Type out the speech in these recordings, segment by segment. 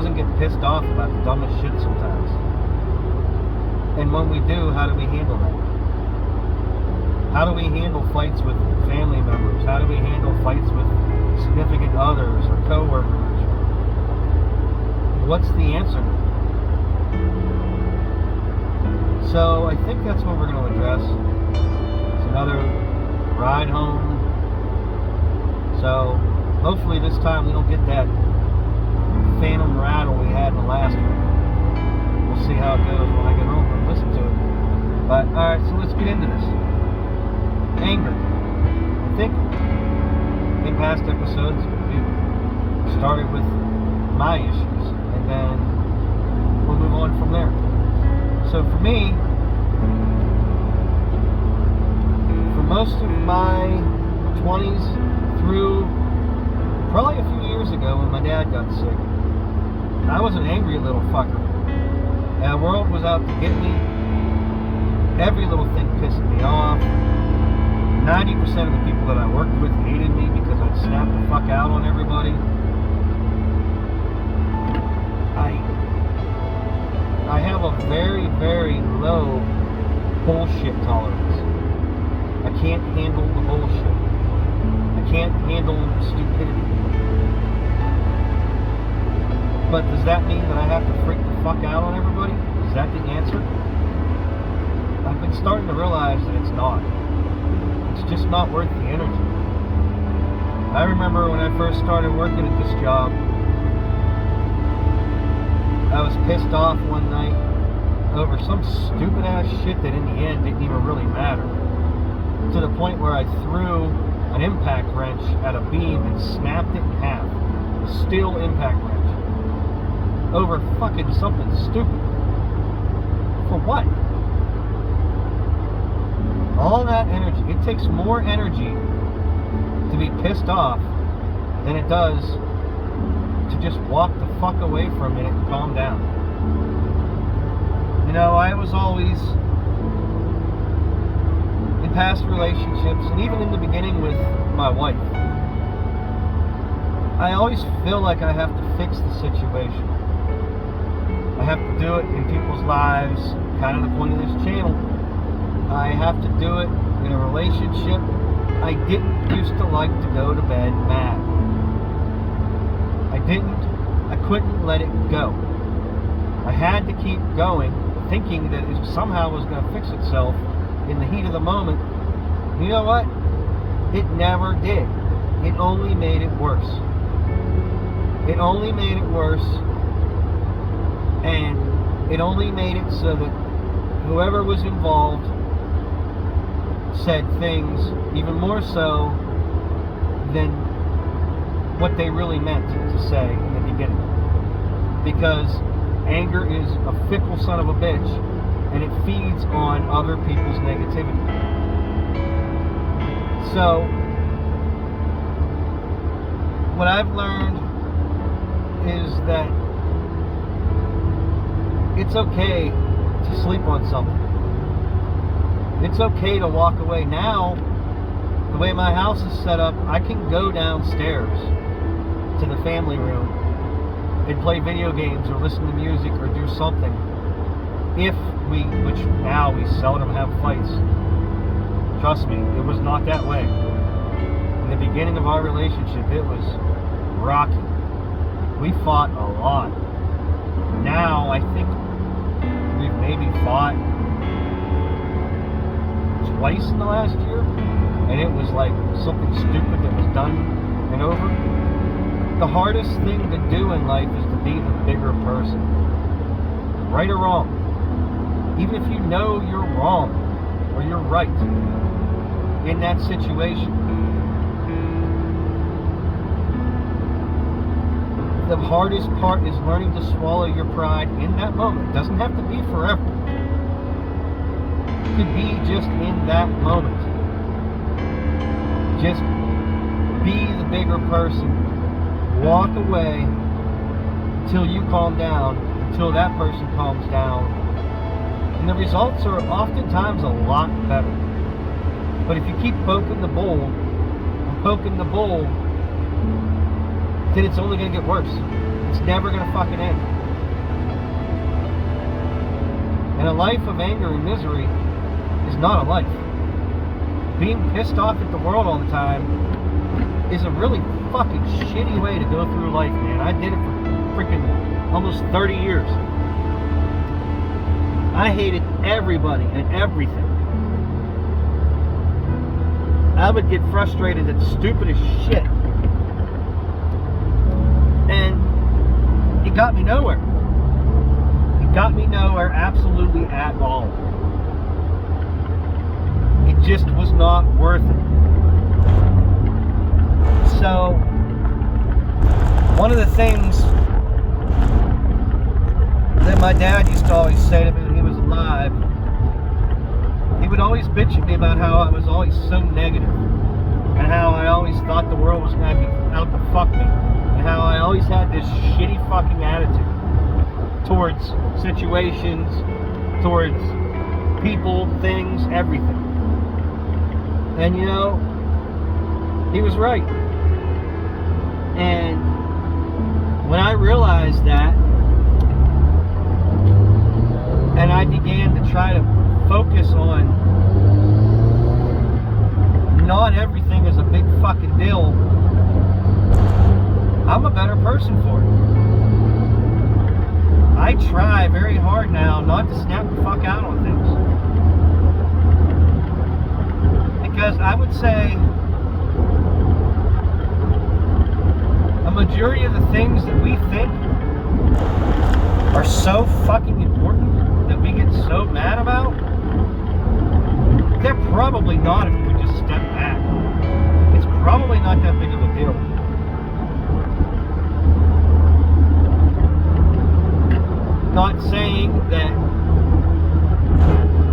doesn't get pissed off about the dumbest shit sometimes? And when we do, how do we handle that? How do we handle fights with family members? How do we handle fights with significant others or co-workers? What's the answer? So I think that's what we're going to address. It's another ride home. So hopefully this time we don't get that phantom rattle we had in the last one. We'll see how it goes when I get home and listen to it. But alright, so let's get into this. Anger. I think in past episodes we started with my issues and then we'll move on from there. So for me, for most of my 20s through probably a few years ago when my dad got sick, I was an angry little fucker. And the world was out to get me. Every little thing pissed me off. 90% of the people that I worked with hated me because I'd snap the fuck out on everybody. I have a very, very low bullshit tolerance. I can't handle the bullshit. I can't handle stupidity. But does that mean that I have to freak the fuck out on everybody? Is that the answer? I've been starting to realize that it's not. It's just not worth the energy. I remember when I first started working at this job, I was pissed off one night over some stupid ass shit that in the end didn't even really matter. To the point where I threw an impact wrench at a beam and snapped it in half. A steel impact wrench. Over fucking something stupid. For what? All that energy. It takes more energy to be pissed off than it does to just walk the fuck away for a minute and calm down. You know, I was always, in past relationships, and even in the beginning with my wife, I always feel like I have to fix the situation. I have to do it in people's lives, kind of the point of this channel. I have to do it in a relationship. I didn't used to like to go to bed mad. I couldn't let it go. I had to keep going, thinking that it somehow was going to fix itself in the heat of the moment. You know what? It never did. It only made it worse. It only made it worse, and it only made it so that whoever was involved said things even more so than what they really meant to say in the beginning. Because anger is a fickle son of a bitch, and it feeds on other people's negativity. So, what I've learned is that it's okay to sleep on something. It's okay to walk away. Now, the way my house is set up, I can go downstairs to the family room and play video games or listen to music or do something. Which now we seldom have fights. Trust me, it was not that way. In the beginning of our relationship, it was rocky. We fought a lot. Now, I think we've maybe fought twice in the last year, and it was like something stupid that was done and over. The hardest thing to do in life is to be the bigger person. Right or wrong. Even if you know you're wrong or you're right in that situation. The hardest part is learning to swallow your pride in that moment. It doesn't have to be forever. It could be just in that moment. Just be the bigger person. Walk away until you calm down, until that person calms down. And the results are oftentimes a lot better. But if you keep poking the bull, then it's only going to get worse. It's never going to fucking end. And a life of anger and misery is not a life. Being pissed off at the world all the time is a really fucking shitty way to go through life, man. I did it for freaking almost 30 years. I hated everybody and everything. I would get frustrated at the stupidest shit. And it got me nowhere. It got me nowhere absolutely at all. It just was not worth it. So, one of the things that my dad used to always say to me when he was alive, he would always bitch at me about how I was always so negative, and how I always thought the world was going to be out to fuck me, and how I always had this shitty fucking attitude towards situations, towards people, things, everything. And you know, he was right. And when I realized that, and I began to try to focus on not everything is a big fucking deal, I'm a better person for it. I try very hard now not to snap the fuck out on things. Because I would say a majority of the things that we think are so fucking important that we get so mad about, they're probably not if we just step back. It's probably not that big of a deal. Not saying that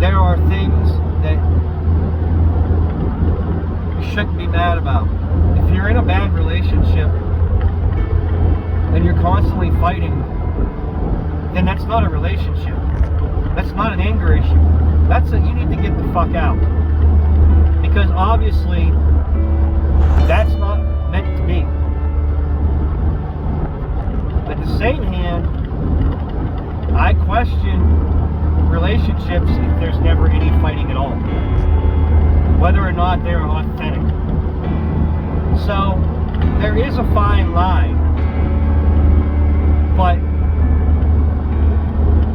there are things that you shouldn't be mad about. If you're in a bad relationship and you're constantly fighting, then that's not a relationship. That's not an anger issue. You need to get the fuck out. Because obviously, that's not meant to be. At the same hand, I question relationships if there's never any fighting at all. Whether or not they're authentic. So, there is a fine line. But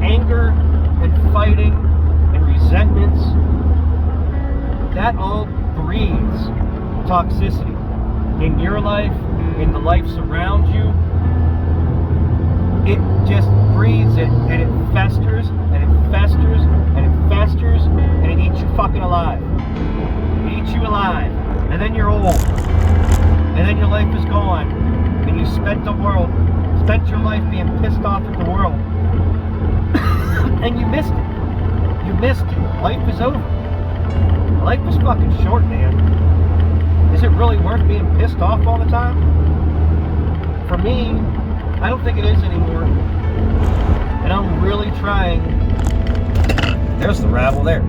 anger and fighting and resentments, that all breeds toxicity in your life, in the lives around you. It just breeds it, and it festers, and it festers, and it festers, and it eats you fucking alive. It eats you alive, and then you're old, and then your life is gone, and you spent your life being pissed off at the world. And you missed it. You missed it. Life is over. Life is fucking short, man. Is it really worth being pissed off all the time? For me, I don't think it is anymore. And I'm really trying. There's the rabble there.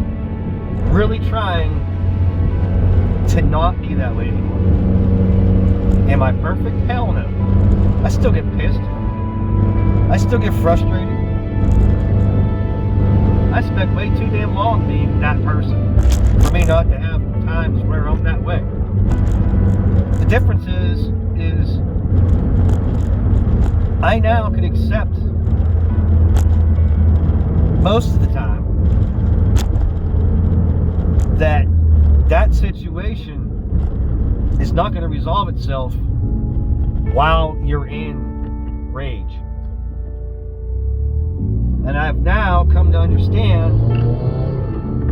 Really trying to not be that way anymore. Am I perfect? Hell no. I still get pissed. I still get frustrated. I spent way too damn long being that person for me not to have times where I'm that way. The difference is I now can accept most of the time that situation is not going to resolve itself while you're in rage. And I've now come to understand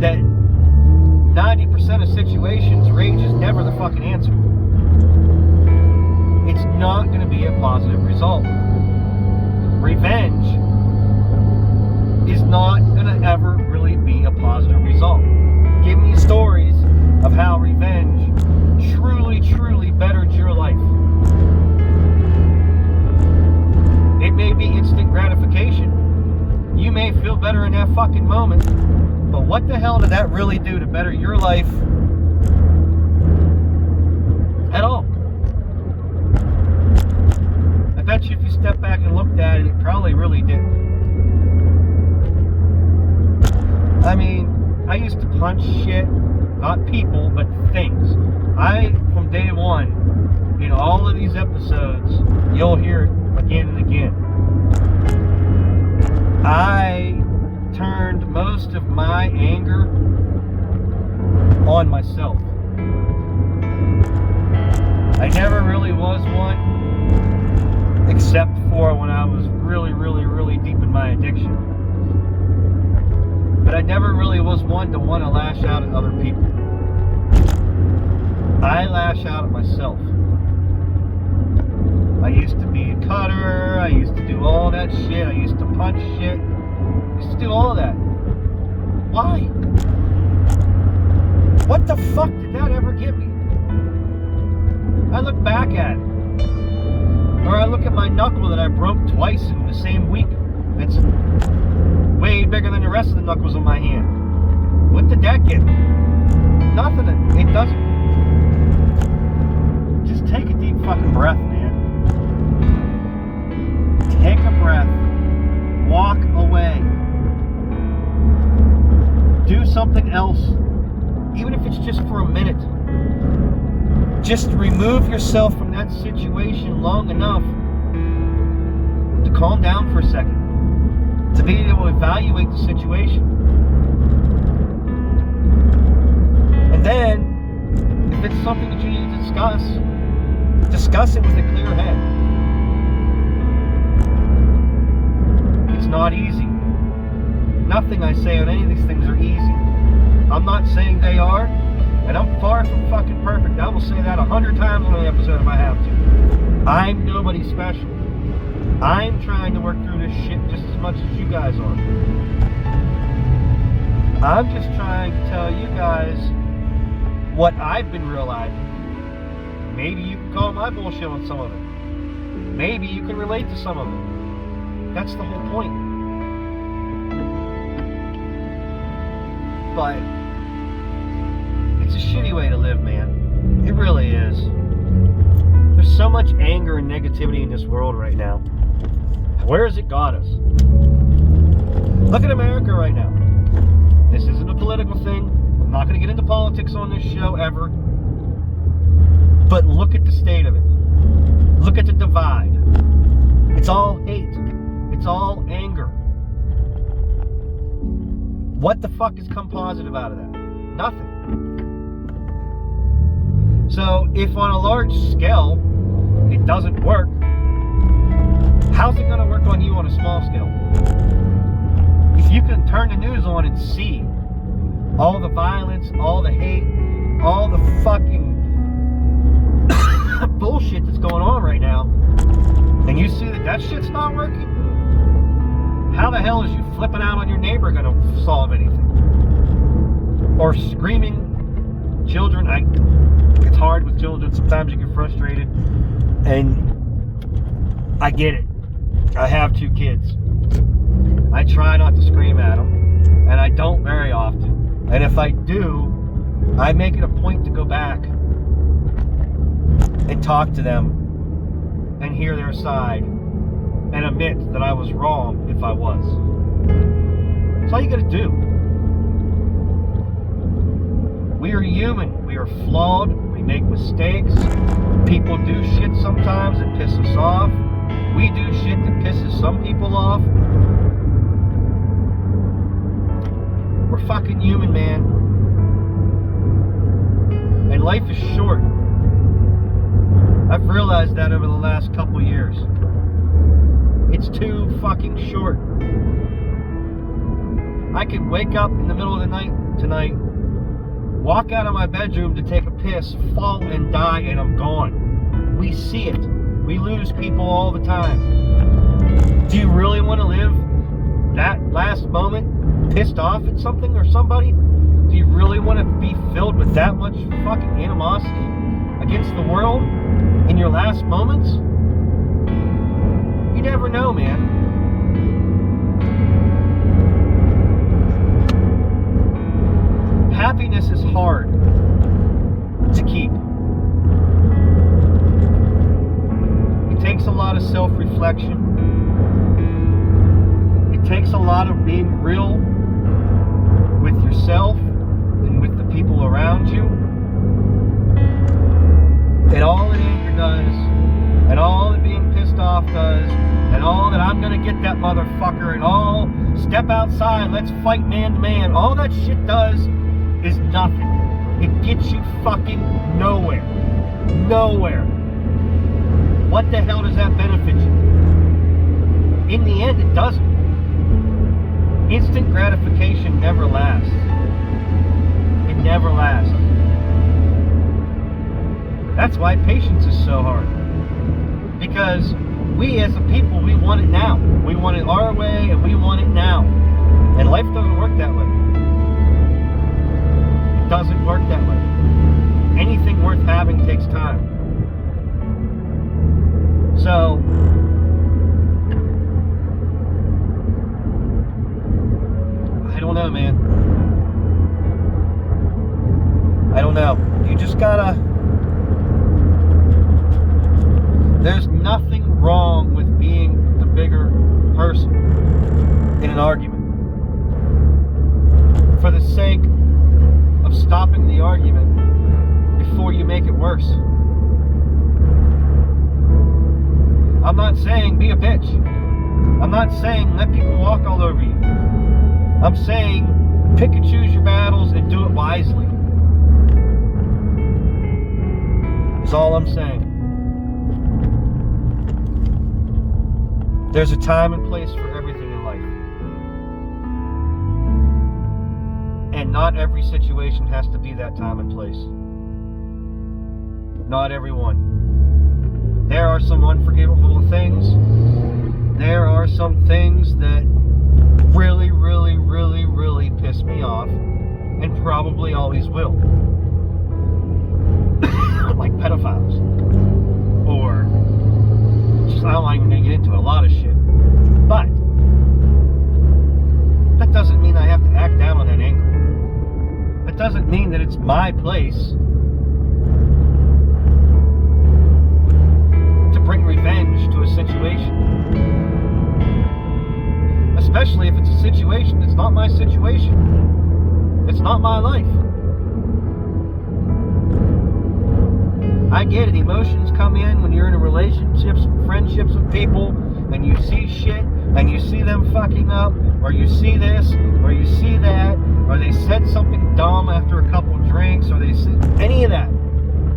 that 90% of situations, rage is never the fucking answer. It's not going to be a positive result. Revenge is not going to ever really be a positive result. Give me stories of how revenge truly, truly bettered your life. It may be instant gratification. You may feel better in that fucking moment, but what the hell did that really do to better your life at all? I bet you if you step back and really, really didn't. I mean, I used to punch shit, not people, but things. From day one, in all of these episodes, you'll hear it again and again. I turned most of my anger on myself. I never really was one, except for when I was really, really, really deep in my addiction. But I never really was one to want to lash out at other people. I lash out at myself. I used to be a cutter, I used to do all that shit, I used to punch shit, I used to do all that. Why? What the fuck did that ever get me? I look back at it. Or I look at my knuckle that I broke twice in the same week. It's way bigger than the rest of the knuckles on my hand. What did that get me? Nothing. It doesn't. Just take a deep fucking breath, man. Take a breath. Walk away. Do something else. Even if it's just for a minute. Just remove yourself from that situation long enough to calm down for a second. To be able to evaluate the situation. And then, if it's something that you need to discuss it with a clear head. It's not easy. Nothing I say on any of these things are easy. I'm not saying they are, and I'm far from fucking perfect. I will say that 100 times on an episode if I have to. I'm nobody special. I'm trying to work through this shit just as much as you guys are. I'm just trying to tell you guys what I've been realizing. Maybe you can call my bullshit on some of it. Maybe you can relate to some of it. That's the whole point. But it's a shitty way to live, man. It really is. There's so much anger and negativity in this world right now. Where has it got us? Look at America right now. This isn't a political thing. I'm not going to get into politics on this show ever. But look at the state of it. Look at the divide. It's all hate. It's all anger. What the fuck has come positive out of that? Nothing. So, if on a large scale, it doesn't work, how's it going to work on you on a small scale? If you can turn the news on and see all the violence, all the hate, all the fucking bullshit that's going on right now, and you see that shit's not working, how the hell is you flipping out on your neighbor going to solve anything? Or screaming children. It's hard with children. Sometimes you get frustrated. And I get it. I have 2 kids. I try not to scream at them. And I don't very often. And if I do, I make it a point to go back and talk to them and hear their side and admit that I was wrong if I was. That's all you gotta do. We are human. We are flawed. We make mistakes. People do shit sometimes that piss us off. We do shit that pisses some people off. We're fucking human, man. And life is short. I've realized that over the last couple years. It's too fucking short. I could wake up in the middle of the night tonight, walk out of my bedroom to take a piss, fall and die, and I'm gone. We see it. We lose people all the time. Do you really want to live that last moment pissed off at something or somebody? Do you really want to be filled with that much fucking animosity against the world in your last moments? You never know, man. Happiness is hard to keep. It takes a lot of self-reflection. takes a lot of being real with yourself and with the people around you. And all that anger does, and all that being pissed off does, and all that I'm gonna get that motherfucker, and all step outside, let's fight man to man, all that shit does is nothing. It gets you fucking nowhere. Nowhere. What the hell does that benefit you? In the end, it doesn't. Instant gratification never lasts. It never lasts. That's why patience is so hard. Because we as a people, we want it now. We want it our way, and we want it now. And life doesn't work that way. It doesn't work that way. Anything worth having takes time. So, I don't know, man. I don't know. You just gotta... There's nothing wrong with being the bigger person in an argument. For the sake of stopping the argument before you make it worse. I'm not saying be a bitch. I'm not saying let people walk all over you. I'm saying pick and choose your battles and do it wisely. That's all I'm saying. There's a time and place for everything in life. And not every situation has to be that time and place. Not every one. There are some unforgivable things. There are some things that really, really, really, really piss me off, and probably always will. Like pedophiles. Or, just, I'm not even going to get into a lot of shit. But, that doesn't mean I have to act out on that anger. That doesn't mean that it's my place to bring revenge to a situation. Especially if it's a situation that's not my situation. It's not my life. I get it. Emotions come in when you're in relationships, friendships with people, and you see shit, and you see them fucking up, or you see this, or you see that, or they said something dumb after a couple drinks, or they said any of that.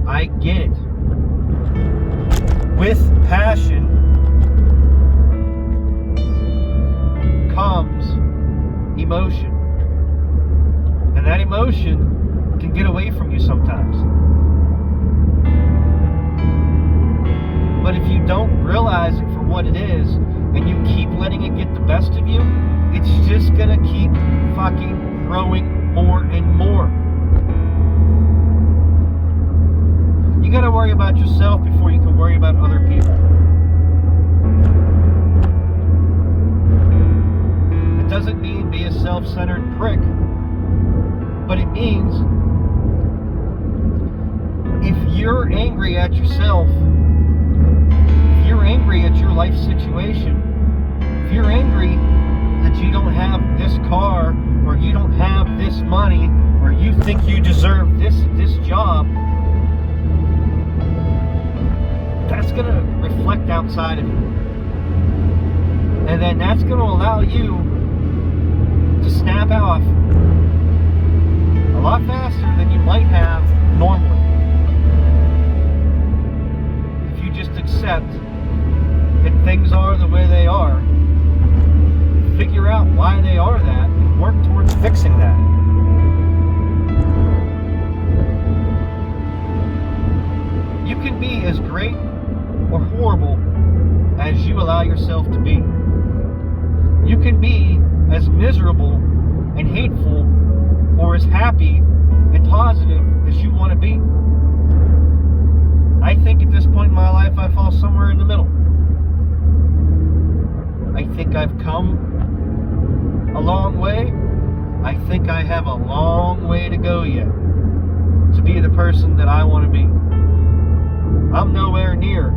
I get it. With passion comes emotion. And that emotion can get away from you sometimes. But if you don't realize it for what it is, and you keep letting it get the best of you, it's just gonna keep fucking growing more and more. You gotta worry about yourself before you can worry about other people. It doesn't mean be a self-centered prick, but it means if you're angry at yourself, if you're angry at your life situation, if you're angry that you don't have this car, or you don't have this money, or you think you deserve this job, that's going to reflect outside of you. And then that's going to allow you to snap off a lot faster than you might have normally. If you just accept that things are the way they are, figure out why they are that, and work towards fixing that. You can be as great or horrible as you allow yourself to be. You can be as miserable and hateful, or as happy and positive as you want to be. I think at this point in my life I fall somewhere in the middle. I think I've come a long way. I think I have a long way to go yet to be the person that I want to be. I'm nowhere near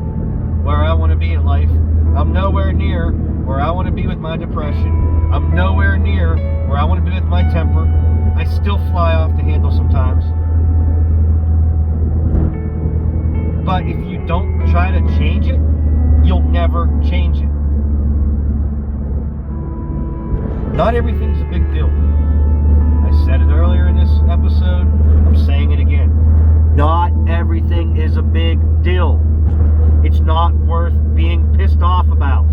where I want to be in life, I'm nowhere near where I want to be with my depression. I'm nowhere near where I want to be with my temper. I still fly off the handle sometimes. But if you don't try to change it, you'll never change it. Not everything's a big deal. I said it earlier in this episode. I'm saying it again. Not everything is a big deal. It's not worth being pissed off about.